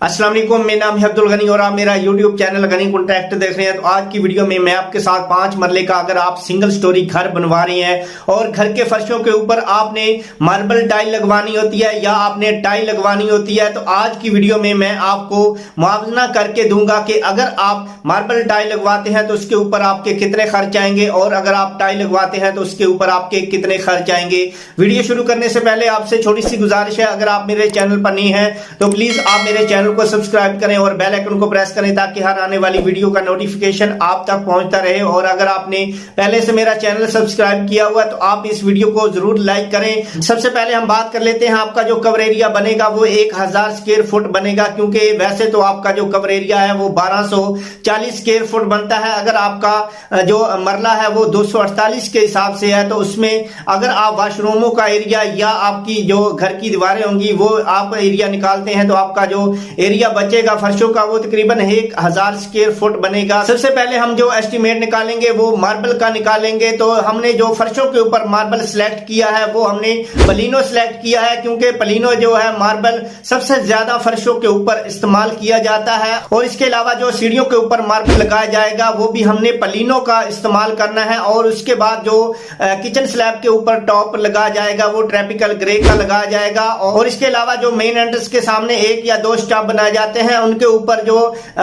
अस्सलाम वालेकुम, मेरा नाम है अब्दुल गनी और आप मेरा यूट्यूब चैनल गनी कॉन्ट्रैक्ट देख रहे हैं। तो आज की वीडियो में मैं आपके साथ 5 मरले का अगर आप सिंगल स्टोरी घर बनवा रहे हैं और घर के फर्शों के ऊपर आपने मार्बल टाइल लगवानी होती है या आपने टाइल लगवानी होती है, तो आज की वीडियो में मैं आपको मुआवजा करके दूंगा कि अगर आप मार्बल टाइल लगवाते हैं तो उसके ऊपर आपके कितने खर्च आएंगे और अगर आप टाइल लगवाते हैं तो उसके ऊपर आपके कितने खर्च आएंगे। वीडियो शुरू करने से पहले आपसे छोटी सी गुजारिश है, अगर आप मेरे चैनल पर नहीं है तो प्लीज आप मेरे चैनल को सब्सक्राइब करें और बेल आइकन को प्रेस करें ताकि हर आने वाली वीडियो का नोटिफिकेशन आप तक पहुंचता रहे। और अगर आपने पहले से मेरा चैनल सब्सक्राइब किया हुआ तो आप इस वीडियो को जरूर लाइक करें। सबसे पहले हम बात कर लेते हैं, आपका जो कवर एरिया बनेगा वो 1000 स्क्वायर फुट बनेगा, क्योंकि वैसे तो आपका जो कवर एरिया है वो 1240 स्क्वायर फुट बनता है। अगर आपका जो मरला है वो 248 के हिसाब से है तो उसमें अगर आप वाशरूमों का एरिया या आपकी जो घर की दीवारें होंगी वो आप एरिया निकालते हैं तो आपका जो एरिया बचेगा फर्शों का वो तकरीबन 1000 स्क्वायर फुट बनेगा। सबसे पहले हम जो एस्टिमेट निकालेंगे वो मार्बल का निकालेंगे। तो हमने जो फर्शों के ऊपर मार्बल सिलेक्ट किया है वो हमने पलीनो सिलेक्ट किया है, क्योंकि पलीनो जो है मार्बल सबसे ज्यादा फर्शों के ऊपर इस्तेमाल किया जाता है। और इसके अलावा जो सीढ़ियों के ऊपर मार्बल लगाया जाएगा वो भी हमने पलीनो का इस्तेमाल करना है। और उसके बाद जो किचन स्लैब के ऊपर टॉप लगाया जाएगा वो ट्रॉपिकल ग्रे का लगाया जाएगा। और इसके अलावा जो मेन एंट्रेंस के सामने 1 या 2 स्टॉप बनाए जाते हैं उनके ऊपर जो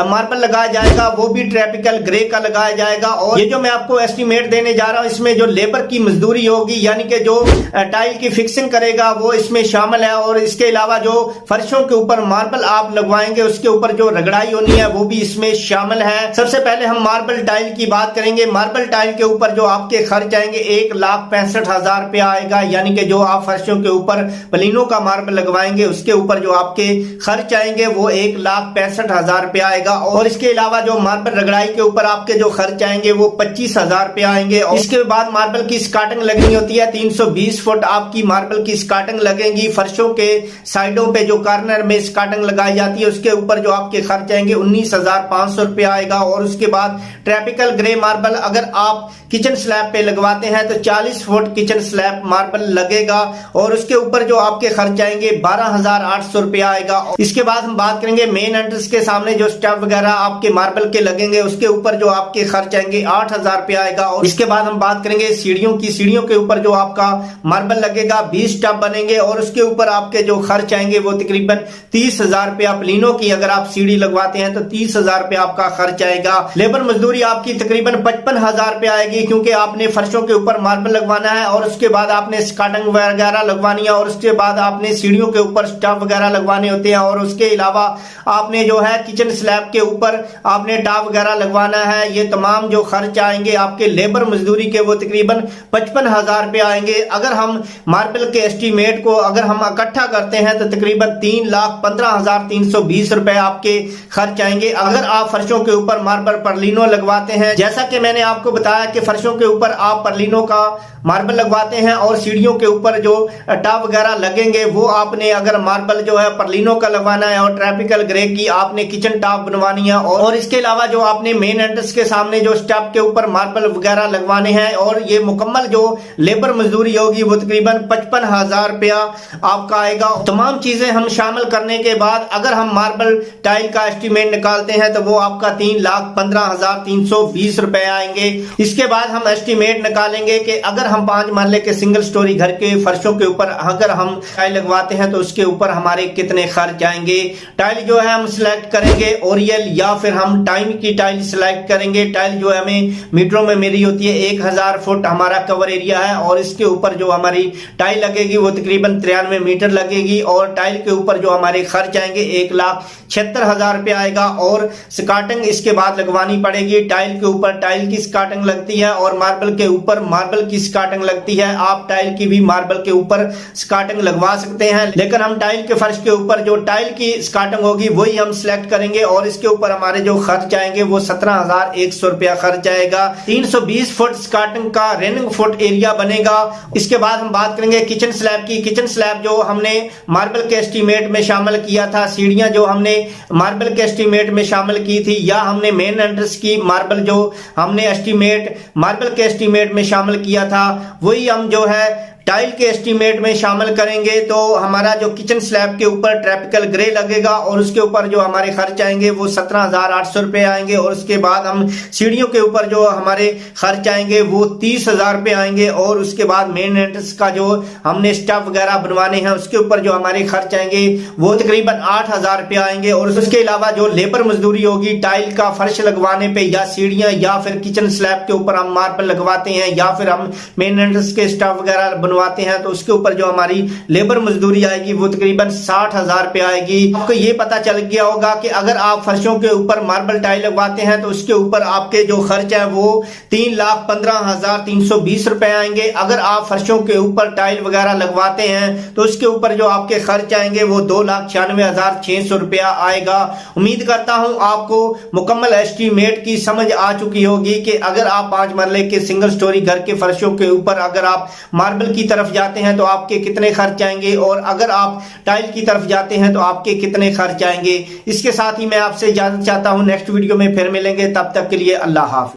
मार्बल लगाया जाएगा वो भी ट्रॉपिकल ग्रे का लगाया जाएगा। और ये जो मैं आपको एस्टिमेट देने जा रहा हूं इसमें जो लेबर की मजदूरी होगी यानी कि जो टाइल की फिक्सिंग करेगा वो इसमें शामिल है। और इसके अलावा जो फर्शों के ऊपर मार्बल आप लगवाएंगे उसके ऊपर जो रगड़ाई होनी है वो भी इसमें शामिल है। सबसे पहले हम मार्बल टाइल की बात करेंगे। मार्बल टाइल के ऊपर जो आपके खर्च आएंगे 1,65,000 रुपया आएगा, यानी कि जो आप फर्शों के ऊपर पलीनों का मार्बल लगवाएंगे उसके ऊपर जो आपके खर्च आएंगे वो 1,65,000 रुपया आएगा। और इसके अलावा जो मार्बल रगड़ाई के ऊपर आपके जो खर्च आएंगे वो 25,000 रुपया आएंगे। और इसके बाद मार्बल की स्कार्टिंग लगनी होती है, 320 फुट आपकी मार्बल की स्कार्टिंग लगेगी। फर्शों के साइडों पे जो कॉर्नर में स्कार्टिंग लगाई जाती है उसके ऊपर जो आपके खर्च आएंगे 19,500 रुपया आएगा। और उसके बाद ट्रॉपिकल ग्रे मार्बल अगर आप किचन स्लैब पे लगवाते हैं तो 40 फुट किचन स्लैब मार्बल लगेगा और उसके ऊपर जो आपके खर्च आएंगे 12,800 रुपया आएगा। इसके बाद हम बात करेंगे मेन एंट्रेंस के सामने जो स्टैप वगैरह आपके मार्बल के लगेंगे उसके ऊपर जो आपके खर्च आएंगे 8,000 रुपया आएगा। और इसके बाद हम बात करेंगे सीढ़ियों की। सीढ़ियों के ऊपर जो आपका मार्बल लगेगा 20 स्टैप बनेंगे और उसके ऊपर आपके जो खर्च आएंगे वो तकरीबन 30,000 रुपया। प्लीनों की अगर आप सीढ़ी लगवाते हैं तो 30,000 रुपया आपका खर्च आएगा। लेबर मजदूरी आपकी तकरीबन 55,000 रुपया आएगी, क्योंकि आपने फर्शों के ऊपर मार्बल लगवाना है और उसके बाद आपने स्कार्टिंग वगैरह लगवानी है और उसके बाद आपने सीढ़ियों के ऊपर स्टॉप वगैरह लगवाने होते हैं। और उसके अलावा आपने जो है किचन स्लैब के ऊपर आपने टॉप वगैरह लगवाना है। ये तमाम जो खर्च आएंगे आपके लेबर मजदूरी के वो तकरीबन 55,000 रुपया आएंगे। अगर हम मार्बल के एस्टीमेट को अगर हम इकट्ठा करते हैं तो तकरीबन 3,15,320 रुपए आपके खर्च आएंगे। अगर आप फर्शों के ऊपर मार्बल परलीनो लगवाते हैं, जैसा कि मैंने आपको बताया कि फर्शों के ऊपर आप परलीनो का मार्बल लगवाते हैं और सीढ़ियों के ऊपर जो टॉप वगैरह लगेंगे वो आपने अगर मार्बल जो है परलीनो का लगवाना है और ट्रॉपिकल ग्रे की आपने किचन टॉप बनवानी है। और इसके अलावा जो आपने मेन एंट्रेंस के सामने जो स्टॉप के ऊपर मार्बल वगैरह लगवाने हैं और ये मुकम्मल जो लेबर मजदूरी होगी वो तकरीबन 55,000 रुपया आपका आएगा। तमाम चीजें हम शामिल करने के बाद अगर हम मार्बल टाइल का एस्टिमेट निकालते हैं तो वो आपका 3,15,320 रुपए आएंगे। इसके बाद हम एस्टिमेट निकालेंगे कि अगर हम 5 मरले के सिंगल स्टोरी घर के फर्शों के ऊपर अगर हम टाइल लगवाते हैं तो उसके ऊपर हमारे कितने खर्च आएंगे। टाइल जो है हम सिलेक्ट करेंगे ओरियल या फिर हम टाइम की टाइल सिलेक्ट करेंगे। टाइल जो है हमें मीटरों में मेरी होती है, 1000 फुट हमारा कवर एरिया है और इसके ऊपर जो हमारी टाइल लगेगी वो तकरीबन 93 मीटर लगेगी। और टाइल के ऊपर जो हमारे खर्च आएंगे 1,76,000 रुपया आएगा। और स्कार्टिंग इसके बाद लगवानी पड़ेगी। टाइल के ऊपर टाइल की स्कार्टिंग लगती है और मार्बल के ऊपर मार्बल की स्कार्टिंग लगती है। आप टाइल की भी मार्बल के ऊपर स्कार्टिंग लगवा सकते हैं, लेकिन हम टाइल के फर्श के ऊपर जो टाइल की स्कार्टिंग होगी वही हम सिलेक्ट करेंगे। और इसके ऊपर हमारे जो खर्च आएंगे वो 17,100 रुपया खर्च आएगा। 320 फुट स्कार्टिंग का रनिंग फुट एरिया बनेगा। इसके बाद हम बात करेंगे किचन स्लैब की। किचन स्लैब जो हमने मार्बल के एस्टीमेट में शामिल किया था, सीढ़ियां जो हमने मार्बल के एस्टीमेट में शामिल की थी या हमने मेन एंट्रेंस की मार्बल जो हमने एस्टीमेट मार्बल के एस्टीमेट में शामिल किया था वही हम जो है टाइल के एस्टीमेट में शामिल करेंगे तो हमारा जो किचन स्लैब के ऊपर ट्रैपिकल ग्रे लगेगा और उसके ऊपर जो हमारे खर्च आएंगे वो 17,800 रुपए आएंगे। और उसके बाद हम सीढ़ियों के ऊपर जो हमारे खर्च आएंगे वो 30,000 रुपए आएंगे। और उसके बाद मेन एंट्रेंस का जो हमने स्टफ वगैरह बनवाने हैं उसके ऊपर जो हमारे खर्च आएंगे वो तकरीबन 8,000 रुपए आएंगे। और उसके अलावा जो लेबर मजदूरी होगी टाइल का फर्श लगवाने पे या सीढ़ियां या फिर किचन स्लैब के ऊपर हम मार्बल लगवाते हैं या फिर हम मेन एंट्रेंस के स्टफ वगैरह बनवाते हैं तो उसके ऊपर जो हमारी लेबर मजदूरी आएगी वो तकरीबन 60,000 रुपए आएगी। आपको ये पता चल गया होगा कि अगर आप फर्शों के ऊपर मार्बल टाइल लगवाते हैं तो उसके ऊपर आपके जो खर्च है वो 3,15,320 रुपए आएंगे। अगर आप फर्शों के ऊपर टाइल वगैरह लगवाते हैं तो उसके ऊपर जो आपके खर्च आएंगे वो 2,96,600 रुपया आएगा। उम्मीद करता हूं आपको मुकम्मल एस्टीमेट की समझ आ चुकी होगी कि अगर आप 5 मरले के सिंगल स्टोरी घर के फर्शों के ऊपर अगर आप मार्बल की तरफ जाते हैं तो आपके कितने खर्च आएंगे और अगर आप टाइल की तरफ जाते हैं तो आपके कितने खर्च आएंगे। इसके साथ ही मैं आपसे इजाजत चाहता हूं, नेक्स्ट वीडियो में फिर मिलेंगे, तब तक के लिए अल्लाह हाफ़िज़।